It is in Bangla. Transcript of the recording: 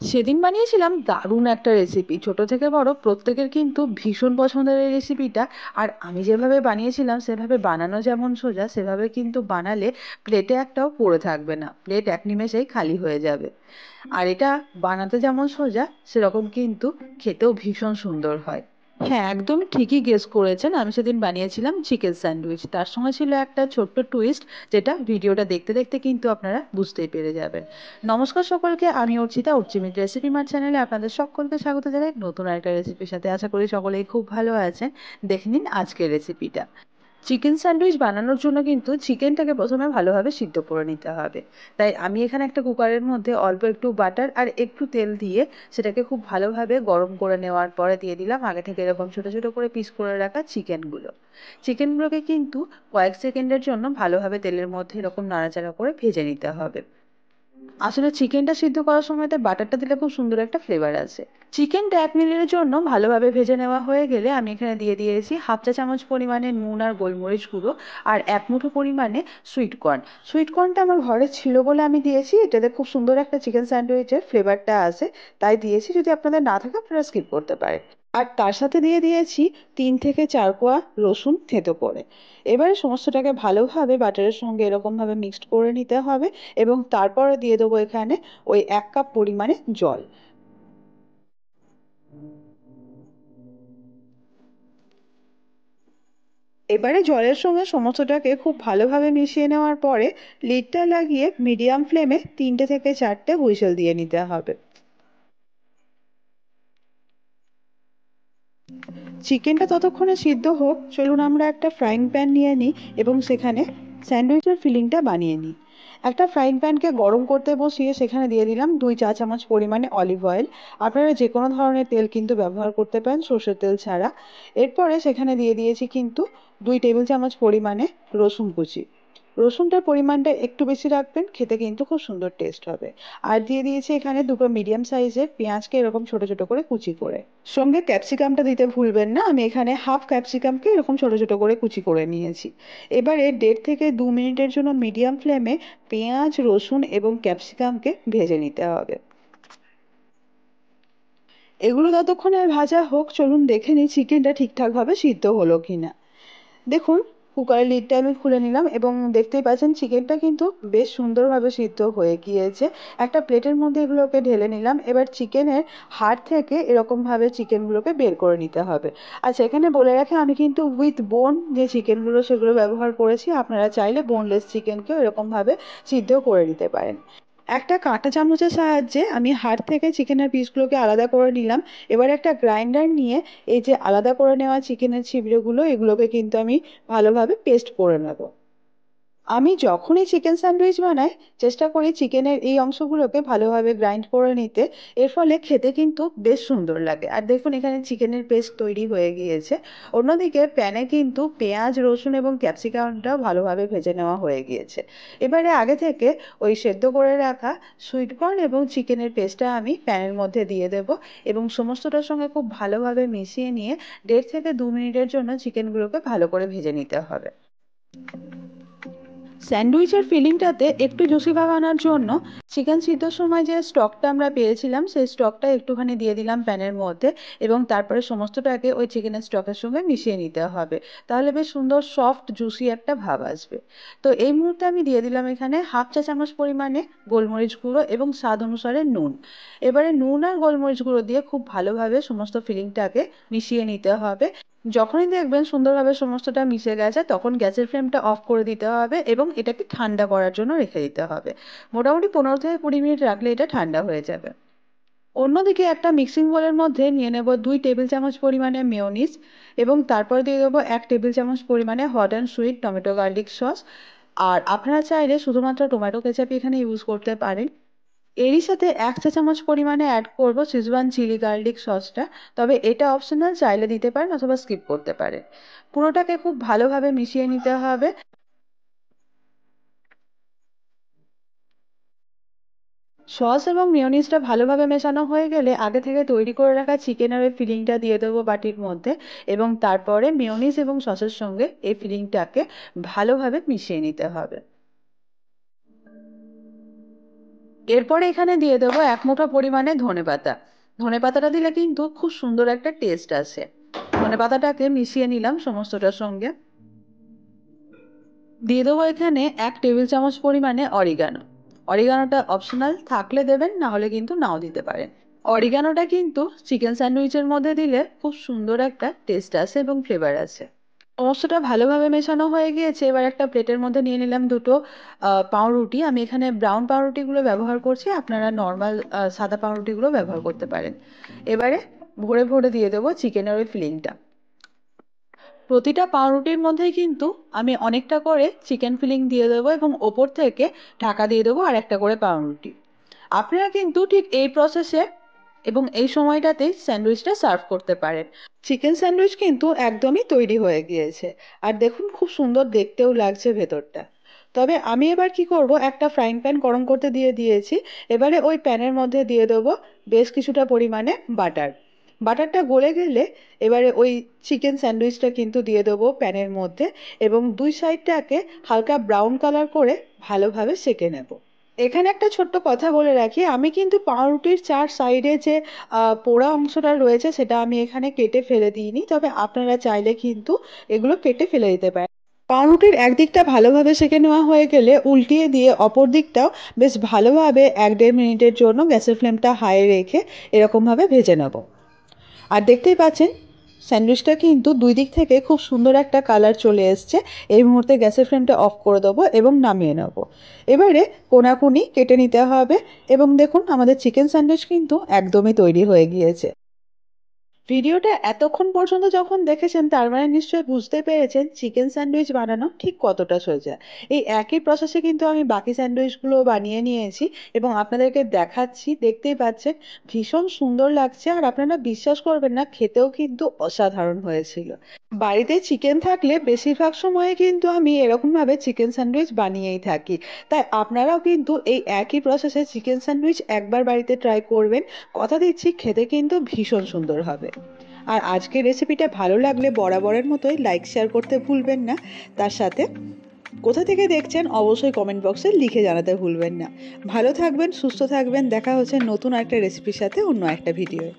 সেদিন বানিয়েছিলাম দারুণ একটা রেসিপি, ছোট থেকে বড় প্রত্যেকের কিন্তু ভীষণ পছন্দের এই রেসিপিটা। আর আমি যেভাবে বানিয়েছিলাম সেভাবে বানানো যেমন সোজা, সেভাবে কিন্তু বানালে প্লেটে একটাও পড়ে থাকবে না, প্লেট এক নিমেষেই খালি হয়ে যাবে। আর এটা বানাতে যেমন সোজা, সেরকম কিন্তু খেতেও ভীষণ সুন্দর হয়। হ্যাঁ, একদম ঠিকই গেস করেছেন, আমি সেদিন বানিয়েছিলাম চিকেন স্যান্ডউইচ। তার সঙ্গে ছিল একটা ছোট্ট টুইস্ট, যেটা ভিডিওটা দেখতে দেখতে কিন্তু আপনারা বুঝতেই পেরে যাবেন। নমস্কার সকলকে, আমি অর্চিতা, অর্চিমিট রেসিপি মার চ্যানেলে আপনাদের সকলকে স্বাগত জানাই নতুন একটা রেসিপির সাথে। আশা করি সকলেই খুব ভালো আছেন। দেখে নিন আজকের রেসিপিটা। চিকেন স্যান্ডউইচ বানানোর জন্য কিন্তু চিকেনটাকে প্রথমে ভালোভাবে সিদ্ধ করে নিতে হবে। তাই আমি এখানে একটা কুকারের মধ্যে অল্প একটু বাটার আর একটু তেল দিয়ে সেটাকে খুব ভালোভাবে গরম করে নেওয়ার পরে দিয়ে দিলাম আগে থেকে এরকম ছোট ছোট করে পিস করে রাখা চিকেনগুলো। চিকেনগুলোকে কিন্তু কয়েক সেকেন্ডের জন্য ভালোভাবে তেলের মধ্যে এরকম নাড়াচাড়া করে ভেজে নিতে হবে। আসলে চিকেনটা সিদ্ধ করার সময়তে বাটারটা দিলে খুব সুন্দর একটা ফ্লেভার আসে। চিকেনটা 1 মিনিটের জন্য ভালোভাবে ভেজে নেওয়া হয়ে গেলে আমি এখানে দিয়ে দিয়েছি হাফ চা চামচ পরিমাণে নুন আর গোলমরিচ গুঁড়ো, আর 1 মুঠো পরিমাণে সুইট কর্ন। সুইট কর্নটা আমার ঘরে ছিল বলে আমি দিয়েছি, এটাতে খুব সুন্দর একটা চিকেন স্যান্ডউইচের ফ্লেভারটা আসে, তাই দিয়েছি। যদি আপনাদের না থাকে আপনারা স্কিপ করতে পারেন। আর তার সাথে দিয়ে দিয়েছি 3 থেকে 4 কোয়া রসুন থেঁতো করে। এবারে সমস্তটাকে ভালোভাবে বাটারের সঙ্গে এরকমভাবে মিক্সড করে নিতে হবে, এবং তারপরে দিয়ে দেবো এখানে ওই 1 কাপ পরিমাণে জল। এবারে জলের সঙ্গে সমস্তটাকে খুব ভালোভাবে মিশিয়ে নেওয়ার পরে লিডটা লাগিয়ে মিডিয়াম ফ্লেমে 3 থেকে 4টে হুইসেল দিয়ে নিতে হবে। চিকেনটা ততক্ষণে সিদ্ধ হোক, চলুন আমরা একটা ফ্রাইং প্যান নিয়ে নিই এবং সেখানে স্যান্ডউইচের ফিলিংটা বানিয়ে নিই। একটা ফ্রাইং প্যানকে গরম করতে বসিয়ে সেখানে দিয়ে দিলাম 2 চা চামচ পরিমাণে অলিভ অয়েল। আপনারা যে কোনো ধরনের তেল কিন্তু ব্যবহার করতে পারেন, সর্ষের তেল ছাড়া। এরপরে সেখানে দিয়ে দিয়েছি কিন্তু 2 টেবিল চামচ পরিমাণে রসুন কুচি। রসুনটার পরিমাণটা একটু বেশি রাখবেন, খেতে কিন্তু খুব সুন্দর টেস্ট হবে। আর দিয়ে দিয়েছি এখানে দুটো মিডিয়াম সাইজের পেঁয়াজকে এরকম ছোট ছোট করে কুচি করে। সঙ্গে ক্যাপসিকামটা দিতে ভুলবেন না, আমি এখানে হাফ ক্যাপসিকামকে এরকম ছোট ছোট করে কুচি করে নিয়েছি। এবারে 1.5 থেকে 2 মিনিটের জন্য মিডিয়াম ফ্লেমে পেঁয়াজ, রসুন এবং ক্যাপসিকামকে ভেজে নিতে হবে। এগুলো ততক্ষণে ভাজা হোক, চলুন দেখে নিই চিকেনটা ঠিকঠাকভাবে সিদ্ধ হলো কিনা। দেখুন, কুকারের লিডটা আমি খুলে নিলাম এবং দেখতেই পাচ্ছেন চিকেনটা কিন্তু বেশ সুন্দরভাবে সিদ্ধ হয়ে গিয়েছে। একটা প্লেটের মধ্যে এগুলোকে ঢেলে নিলাম। এবার চিকেনের হাড় থেকে এরকমভাবে চিকেনগুলোকে বের করে নিতে হবে। আচ্ছা, এখানে বলে রাখি আমি কিন্তু উইথ বোন যে চিকেনগুলো সেগুলো ব্যবহার করেছি, আপনারা চাইলে বোনলেস চিকেনকেও এরকমভাবে সিদ্ধ করে নিতে পারেন। একটা কাঁটা চামচের সাহায্যে আমি হাড় থেকে চিকেনের পিসগুলোকে আলাদা করে নিলাম। এবার একটা গ্রাইন্ডার নিয়ে এই যে আলাদা করে নেওয়া চিকেনের ছিবড়েগুলো, এগুলোকে কিন্তু আমি ভালোভাবে পেস্ট করে নেব। আমি যখনই চিকেন স্যান্ডউইচ বানাই চেষ্টা করি চিকেনের এই অংশগুলোকে ভালোভাবে গ্রাইন্ড করে নিতে। এর ফলে খেতে কিন্তু বেশ সুন্দর লাগে। আর দেখুন, এখানে চিকেনের পেস্ট তৈরি হয়ে গিয়েছে। অন্যদিকে প্যানে কিন্তু পেঁয়াজ, রসুন এবং ক্যাপসিকামটাও ভালোভাবে ভেজে নেওয়া হয়ে গিয়েছে। এবারে আগে থেকে ওই সেদ্ধ করে রাখা সুইট কর্ন এবং চিকেনের পেস্টটা আমি প্যানের মধ্যে দিয়ে দেব, এবং সমস্তটার সঙ্গে খুব ভালোভাবে মিশিয়ে নিয়ে 1.5 থেকে 2 মিনিটের জন্য চিকেনগুলোকে ভালো করে ভেজে নিতে হবে। স্যান্ডউইচের ফিলিংটাতে একটু জুসি ভাব আনার জন্য চিকেন সিদ্ধর সময় যে স্টকটা আমরা পেয়েছিলাম সেই স্টকটা একটুখানি দিয়ে দিলাম প্যানের মধ্যে, এবং তারপরে সমস্তটাকে ওই চিকেনের স্টকের সঙ্গে মিশিয়ে নিতে হবে। তাহলে বেশ সুন্দর সফট জুসি একটা ভাব আসবে। তো এই মুহূর্তে আমি দিয়ে দিলাম এখানে হাফ চা চামচ পরিমাণে গোলমরিচ গুঁড়ো এবং স্বাদ অনুসারে নুন। এবারে নুন আর গোলমরিচ গুঁড়ো দিয়ে খুব ভালোভাবে সমস্ত ফিলিংটাকে মিশিয়ে নিতে হবে। যখনই দেখবেন সুন্দরভাবে সমস্তটা মিশে গেছে, তখন গ্যাসের ফ্লেমটা অফ করে দিতে হবে এবং এটাকে ঠান্ডা করার জন্য রেখে দিতে হবে। মোটামুটি 15 থেকে 20 মিনিট রাখলে এটা ঠান্ডা হয়ে যাবে। অন্যদিকে একটা মিক্সিং বোলের মধ্যে নিয়ে নেব 2 টেবিল চামচ পরিমাণে মেয়োনিজ, এবং তারপর দিয়ে দেবো 1 টেবিল চামচ পরিমাণে hot and sweet tomato garlic sauce. আর আপনারা চাইলে শুধুমাত্র টমেটো কেচাপই এখানে ইউজ করতে পারেন। এরই সাথে 1 চা চামচ পরিমাণে অ্যাড করব শেজওয়ান চিলি গার্লিক সসটা। তবে এটা অপশনাল, চাইলে দিতে পারেন অথবা স্কিপ করতে পারেন। পুরোটাকে খুব ভালোভাবে মিশিয়ে নিতে হবে। সস এবং মেয়োনিজটা ভালোভাবে মেশানো হয়ে গেলে আগে থেকে তৈরি করে রাখা চিকেনের ওই ফিলিংটা দিয়ে দেবো বাটির মধ্যে, এবং তারপরে মেয়োনিজ এবং সসের সঙ্গে এই ফিলিংটাকে ভালোভাবে মিশিয়ে নিতে হবে। এরপরে এখানে দিয়ে দেবো 1 মুঠো পরিমাণে ধনেপাতা। ধনেপাতাটা দিলে কিন্তু খুব সুন্দর একটা টেস্ট আসে। ধনেপাতাটাকে মিশিয়ে নিলাম সমস্তটার সঙ্গে। দিয়ে দেবো এখানে 1 টেবিল চামচ পরিমাণে অরিগানো। অরিগানোটা অপশনাল, থাকলে দেবেন, না হলে কিন্তু নাও দিতে পারেন। অরিগানোটা কিন্তু চিকেন স্যান্ডউইচের মধ্যে দিলে খুব সুন্দর একটা টেস্ট আসে এবং ফ্লেভার আসে। সমস্তটা ভালোভাবে মেশানো হয়ে গিয়েছে। এবার একটা প্লেটের মধ্যে নিয়ে নিলাম দুটো পাউরুটি। আমি এখানে ব্রাউন পাউরুটিগুলো ব্যবহার করছি, আপনারা নর্মাল সাদা পাউরুটিগুলো ব্যবহার করতে পারেন। এবারে ভরে ভরে দিয়ে দেবো চিকেনের ওই ফিলিংটা। প্রতিটা পাউরুটির মধ্যেই কিন্তু আমি অনেকটা করে চিকেন ফিলিং দিয়ে দেবো এবং ওপর থেকে ঢাকা দিয়ে দেবো আর একটা করে পাউরুটি। আপনারা কিন্তু ঠিক এই প্রসেসে এবং এই সময়টাতেই স্যান্ডউইচটা সার্ভ করতে পারেন। চিকেন স্যান্ডউইচ কিন্তু একদমই তৈরি হয়ে গিয়েছে। আর দেখুন খুব সুন্দর দেখতেও লাগছে ভেতরটা। তবে আমি এবার কি করব, একটা ফ্রাইং প্যান গরম করতে দিয়ে দিয়েছি। এবারে ওই প্যানের মধ্যে দিয়ে দেবো বেশ কিছুটা পরিমাণে বাটার। বাটারটা গলে গেলে এবারে ওই চিকেন স্যান্ডউইচটা কিন্তু দিয়ে দেবো প্যানের মধ্যে এবং দুই সাইডটাকে হালকা ব্রাউন কালার করে ভালোভাবে সেঁকে নেব। এখানে একটা ছোট্ট কথা বলে রাখি, আমি কিন্তু পাউরুটির 4 সাইডে যে পোড়া অংশটা রয়েছে সেটা আমি এখানে কেটে ফেলে দিইনি, তবে আপনারা চাইলে কিন্তু এগুলো কেটে ফেলে দিতে পারেন। পাউরুটির একদিকটা ভালোভাবে সেঁকে নেওয়া হয়ে গেলে উল্টিয়ে দিয়ে অপর দিকটাও বেশ ভালোভাবে 1-1.5 মিনিটের জন্য গ্যাসের ফ্লেমটা হাই রেখে এরকমভাবে ভেজে নেব। আর দেখতেই পাচ্ছেন স্যান্ডউইচটা কিন্তু দুই দিক থেকে খুব সুন্দর একটা কালার চলে এসছে। এই মুহূর্তে গ্যাসের ফ্লেমটা অফ করে দেবো এবং নামিয়ে নেব। এবারে কোনাকুনি কেটে নিতে হবে এবং দেখুন আমাদের চিকেন স্যান্ডউইচ কিন্তু একদমই তৈরি হয়ে গিয়েছে। ভিডিওটা এতক্ষণ পর্যন্ত যখন দেখেছেন তার মানে নিশ্চয়ই বুঝতে পেরেছেন চিকেন স্যান্ডউইচ বানানো ঠিক কতটা সোজা। এই একই প্রসেসে কিন্তু আমি বাকি স্যান্ডউইচগুলো বানিয়ে নিয়েছি এবং আপনাদেরকে দেখাচ্ছি। দেখতেই পাচ্ছেন ভীষণ সুন্দর লাগছে আর আপনারা বিশ্বাস করবেন না, খেতেও কিন্তু অসাধারণ হয়েছিল। বাড়িতে চিকেন থাকলে বেশিরভাগ সময়ে কিন্তু আমি এরকমভাবে চিকেন স্যান্ডউইচ বানিয়েই থাকি। তাই আপনারাও কিন্তু এই একই প্রসেসে চিকেন স্যান্ডউইচ একবার বাড়িতে ট্রাই করবেন। কথা দিচ্ছি খেতে কিন্তু ভীষণ সুন্দর হবে। আর আজকের রেসিপিটা ভালো লাগলে বরাবরের মতোই লাইক শেয়ার করতে ভুলবেন না। তার সাথে কোথা থেকে দেখছেন অবশ্যই কমেন্ট বক্সে লিখে জানাতে ভুলবেন না। ভালো থাকবেন, সুস্থ থাকবেন। দেখা হচ্ছে নতুন একটা রেসিপির সাথে অন্য একটা ভিডিওয়।